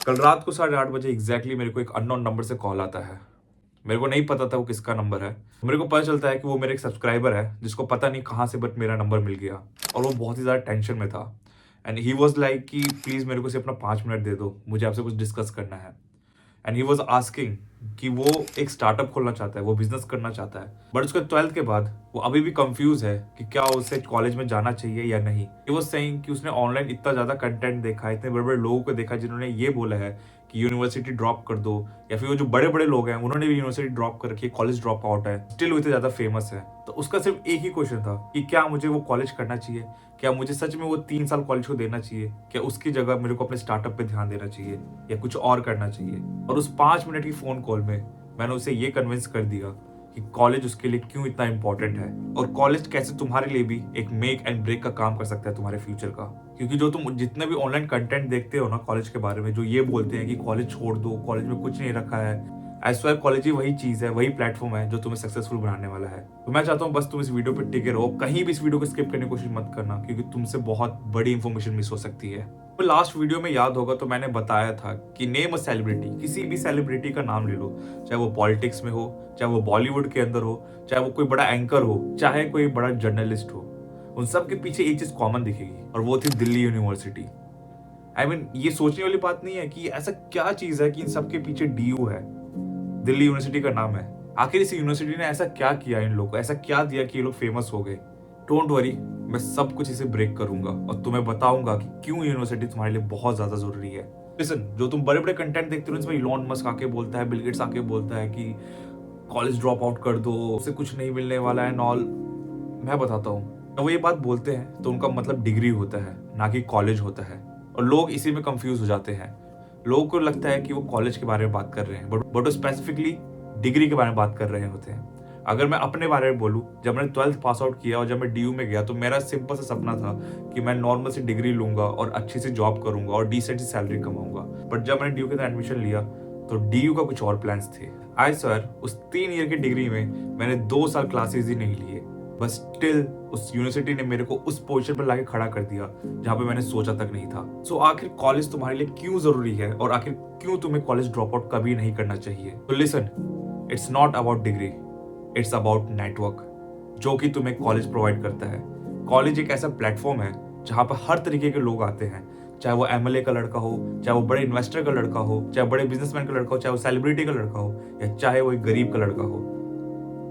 कल रात को 8:30 बजे एग्जैक्टली मेरे को एक अननोन नंबर से कॉल आता है। मेरे को नहीं पता था वो किसका नंबर है। मेरे को पता चलता है कि वो मेरे एक सब्सक्राइबर है जिसको पता नहीं कहाँ से बट मेरा नंबर मिल गया और वो बहुत ही ज़्यादा टेंशन में था। एंड ही वॉज लाइक कि प्लीज़ मेरे को सिर्फ अपना 5 मिनट दे दो, मुझे आपसे कुछ डिस्कस करना है। एंड ही वॉज आस्किंग कि वो एक स्टार्टअप खोलना चाहता है, वो बिजनेस करना चाहता है, बट उसके 12th के बाद वो अभी भी कंफ्यूज है कि क्या उसे कॉलेज में जाना चाहिए या नहीं। ही वॉज सेइंग कि उसने ऑनलाइन इतना ज़्यादा कंटेंट देखा है, इतने बड़े बड़े लोगों को देखा जिन्होंने ये बोला है कि यूनिवर्सिटी ड्रॉप कर दो, या फिर वो जो बड़े बड़े लोग हैं उन्होंने भी यूनिवर्सिटी ड्रॉप कर रखी है, कॉलेज ड्रॉप आउट है, स्टिल वो इतने ज़्यादा फेमस है। तो उसका सिर्फ एक ही क्वेश्चन था कि क्या मुझे वो कॉलेज करना चाहिए, क्या मुझे सच में वो 3 साल कॉलेज को देना चाहिए, क्या उसकी जगह मेरे को अपने स्टार्टअप पे ध्यान देना चाहिए या कुछ और करना चाहिए। और उस 5 मिनट की फोन कॉल में मैंने उसे ये कन्विंस कर दिया कि कॉलेज उसके लिए क्यों इतना इंपॉर्टेंट है और कॉलेज कैसे तुम्हारे लिए भी एक मेक एंड ब्रेक का काम कर सकता है तुम्हारे फ्यूचर का। क्योंकि जो तुम जितने भी ऑनलाइन कंटेंट देखते हो ना कॉलेज के बारे में, जो ये बोलते हैं कि कॉलेज छोड़ दो, कॉलेज में कुछ नहीं रखा है, आई स्वेयर कॉलेज ही वही चीज है, वही प्लेटफॉर्म है जो तुम्हें सक्सेसफुल बनाने वाला है। तो मैं चाहता हूँ बस तुम इस वीडियो पे टिके रहो, कहीं भी इस वीडियो को स्किप करने की कोशिश मत करना क्योंकि तुमसे बहुत बड़ी इंफॉर्मेशन मिस हो सकती है। तो लास्ट वीडियो में याद होगा तो मैंने बताया था कि नेम अ सेलिब्रिटी, किसी भी सेलिब्रिटी का नाम ले लो, चाहे वो पॉलिटिक्स में हो, चाहे वो बॉलीवुड के अंदर हो, चाहे वो कोई बड़ा एंकर हो, चाहे कोई बड़ा जर्नलिस्ट हो, उन सब के पीछे एक चीज कॉमन दिखेगी और वो थी दिल्ली यूनिवर्सिटी। आई मीन ये सोचने वाली बात नहीं है कि ऐसा क्या चीज है कि इन सब के पीछे डीयू है, दिल्ली यूनिवर्सिटी का नाम है। आखिर इस यूनिवर्सिटी ने ऐसा क्या किया, इन लोगों को ऐसा क्या दिया कि ये लोग फेमस हो गए। डोंट वरी, मैं सब कुछ इसे ब्रेक करूंगा और तुम्हें बताऊंगा कि क्यों यूनिवर्सिटी तुम्हारे लिए बहुत ज्यादा जरूरी है। लिसन, जो तुम बड़े बड़े कंटेंट देखते हो इसमें इलॉन मस्क आके बोलता है, बिल गेट्स आके बोलता है कि कॉलेज ड्रॉप आउट कर दो, उससे कुछ नहीं मिलने वाला है नॉल। मैं बताता हूँ, वो ये बात बोलते हैं तो उनका मतलब डिग्री होता है, ना कि कॉलेज होता है। और लोग इसी में कंफ्यूज हो जाते हैं। लोगों को लगता है कि वो कॉलेज के बारे में बात कर रहे हैं बट वो स्पेसिफिकली डिग्री के बारे में बात कर रहे होते हैं। अगर मैं अपने बारे में बोलूँ, जब मैंने 12th पास आउट किया और जब मैं डीयू में गया तो मेरा सिंपल सा सपना था कि मैं नॉर्मल सी डिग्री लूंगा और अच्छी सी जॉब करूंगा और डिसेंट सी सैलरी कमाऊंगा। बट जब मैंने डीयू के अंदर एडमिशन लिया तो डीयू का कुछ और प्लान्स थे। आई सर उस 3 ईयर की डिग्री में मैंने 2 साल क्लासेस ही नहीं लिए, बस स्टिल उस यूनिवर्सिटी ने मेरे को उस पोजीशन पर लाके खड़ा कर दिया जहां पे मैंने सोचा तक नहीं था। सो आखिर कॉलेज तुम्हारे लिए क्यों जरूरी है और आखिर क्यों तुम्हें कॉलेज ड्रॉप आउट कभी नहीं करना चाहिए। तो listen, it's not about degree, it's about network जो कि तुम्हें कॉलेज प्रोवाइड करता है। कॉलेज एक ऐसा प्लेटफॉर्म है जहां पर हर तरीके के लोग आते हैं, चाहे वो एमएलए का लड़का हो, चाहे वो बड़े इन्वेस्टर का लड़का हो, चाहे बड़े बिजनेसमैन का लड़का हो, चाहे वो सेलिब्रिटी का लड़का हो, या चाहे वो एक गरीब का लड़का हो,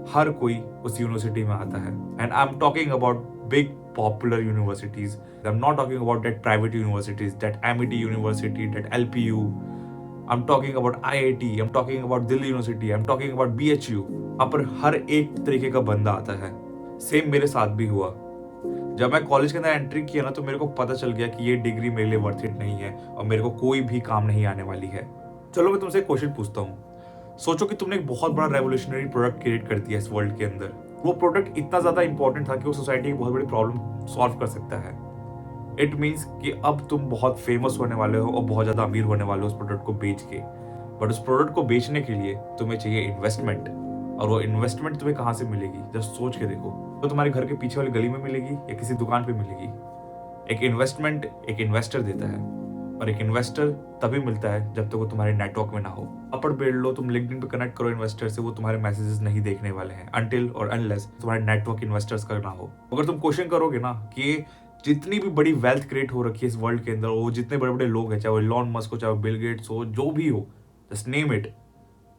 हर कोई उस यूनिवर्सिटी में आता है। And I am talking about big popular universities, I am not talking about that private universities, that Amity university, that LPU. I am talking about IIT, I am talking about Delhi university, I am talking about BHU. यहाँ पर हर एक तरीके का बंदा आता है। Same मेरे साथ भी हुआ। जब मैं कॉलेज के अंदर एंट्री किया ना तो मेरे को पता चल गया कि ये डिग्री मेरे लिए वर्थ इट नहीं है और मेरे को कोई भी काम नहीं आने वाली है। चलो मैं तुमसे एक क्वेश्चन पूछता हूँ। सोचो कि तुमने एक बहुत बड़ा रेवोल्यूशनरी प्रोडक्ट क्रिएट कर दिया इस वर्ल्ड के अंदर। वो प्रोडक्ट इतना ज्यादा इंपॉर्टेंट था कि वो सोसाइटी की बहुत बड़ी प्रॉब्लम सॉल्व कर सकता है। इट मीन्स कि अब तुम बहुत फेमस होने वाले हो और बहुत ज्यादा अमीर होने वाले हो उस प्रोडक्ट को बेच के। बट उस प्रोडक्ट को बेचने के लिए तुम्हें चाहिए इन्वेस्टमेंट, और वो इन्वेस्टमेंट तुम्हें कहाँ से मिलेगी जब सोच के देखो। तो तुम्हारे घर के पीछे वाली गली में मिलेगी या किसी दुकान पे मिलेगी। एक इन्वेस्टमेंट एक इन्वेस्टर देता है और एक इन्वेस्टर तभी मिलता है जब तक वो तुम्हारे नेटवर्क में ना हो। अपर बेड़ लो, तुम लिंक्डइन पे कनेक्ट करो इन्वेस्टर से, वो तुम्हारे मैसेजेस नहीं देखने वाले हैं अनटिल और अनलेस तुम्हारे नेटवर्क इन्वेस्टर्स का ना हो। अगर तुम क्वेश्चन करोगे ना कि जितनी भी बड़ी वेल्थ क्रिएट हो रखी है इस वर्ल्ड के अंदर, वो जितने बड़े बड़े लोग हैं, चाहे वो इलॉन मस्क हो, चाहे वो बिल गेट्स हो, जो भी हो, जस्ट नेम इट,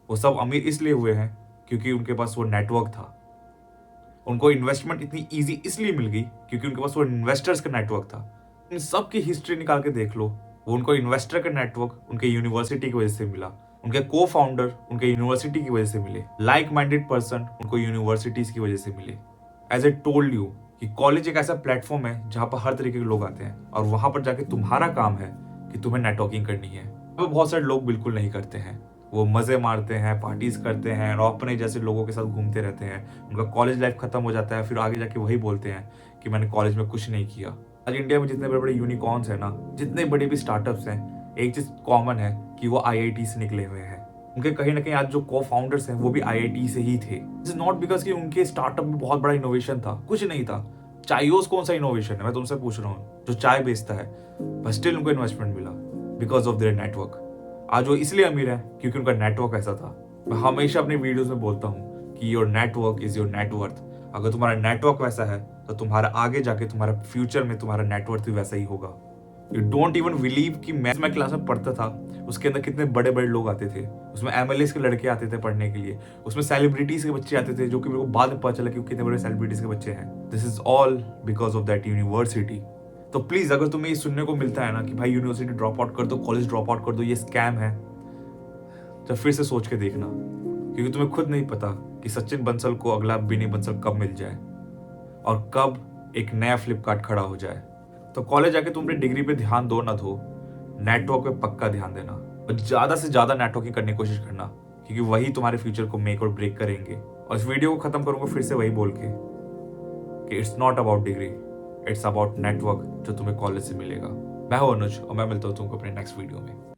वो सब अमीर इसलिए हुए हैं क्योंकि उनके पास वो नेटवर्क था। उनको इन्वेस्टमेंट इतनी इजी इसलिए मिल गई क्योंकि उनके पास वो इन्वेस्टर्स का नेटवर्क था। इन सब की हिस्ट्री निकाल के देख लो, वो उनको इन्वेस्टर का नेटवर्क उनके यूनिवर्सिटी की वजह से मिला, उनके को फाउंडर उनके यूनिवर्सिटी की वजह से मिले, लाइक माइंडेड पर्सन उनको यूनिवर्सिटीज की वजह से मिले। एज ए टोल्ड यू कि कॉलेज एक ऐसा प्लेटफॉर्म है जहां पर हर तरीके के लोग आते हैं और वहां पर जाके तुम्हारा काम है कि तुम्हें नेटवर्किंग करनी है। वो बहुत सारे लोग बिल्कुल नहीं करते हैं, वो मजे मारते हैं, पार्टीज करते हैं और अपने जैसे लोगों के साथ घूमते रहते हैं। उनका कॉलेज लाइफ खत्म हो जाता है, फिर आगे जाके वही बोलते हैं कि मैंने कॉलेज में कुछ नहीं किया। आज इंडिया में जितने बड़े बड़े यूनिकॉर्न्स हैं ना, जितने बड़े भी स्टार्टअप्स हैं, एक चीज कॉमन है कि वो आईआईटी से निकले हुए हैं। उनके कहीं ना कहीं आज जो को फाउंडर्स हैं वो भी आईआईटी से ही थे। इट्स नॉट बिकॉज कि उनके स्टार्टअप में बहुत बड़ा इनोवेशन था, कुछ नहीं था। चायोस कौन सा इनोवेशन है, मैं तुमसे पूछ रहा हूँ, जो चाय बेचता है, बट स्टिल उनको इन्वेस्टमेंट मिला बिकॉज ऑफ देयर नेटवर्क। आज वो इसलिए अमीर है क्योंकि उनका नेटवर्क ऐसा था। मैं हमेशा अपने वीडियोस में बोलता हूँ कि your network is your net worth. अगर तुम्हारा नेटवर्क वैसा है तो तुम्हारा आगे जाके तुम्हारा फ्यूचर में तुम्हारा नेटवर्क भी वैसा ही होगा। यू डोंट इवन बिलीव कि मैं क्लास में पढ़ता था, उसके अंदर कितने बड़े बड़े लोग आते थे। उसमें एमएलएस के लड़के आते थे पढ़ने के लिए, उसमें सेलिब्रिटीज के बच्चे आते थे, जो कि मेरे को बाद में पता चला कि वो कितने बड़े सेलिब्रिटीज के बच्चे हैं। This is all because of that university. तो प्लीज अगर तुम्हें ये सुनने को मिलता है ना कि भाई यूनिवर्सिटी ड्रॉप आउट कर दो, कॉलेज ड्रॉप आउट कर दो, ये स्कैम है, तो फिर से सोच के देखना, क्योंकि तुम्हें खुद नहीं पता कि सचिन बंसल को अगला बिनी बंसल कब मिल जाए और कब एक नया फ्लिपकार्ट खड़ा हो जाए। तो कॉलेज जाके तुम अपनी डिग्री पे ध्यान दो ना दो, नेटवर्क पे पक्का ध्यान देना और ज्यादा से ज्यादा नेटवर्किंग करने की कोशिश करना, क्योंकि वही तुम्हारे फ्यूचर को मेक और ब्रेक करेंगे। और इस वीडियो को खत्म करूंगा फिर से वही बोल के कि it's not about degree, it's about network जो तुम्हें कॉलेज से मिलेगा। मैं हूं अनुज और मैं मिलता हूं तुमको अपने नेक्स्ट वीडियो में।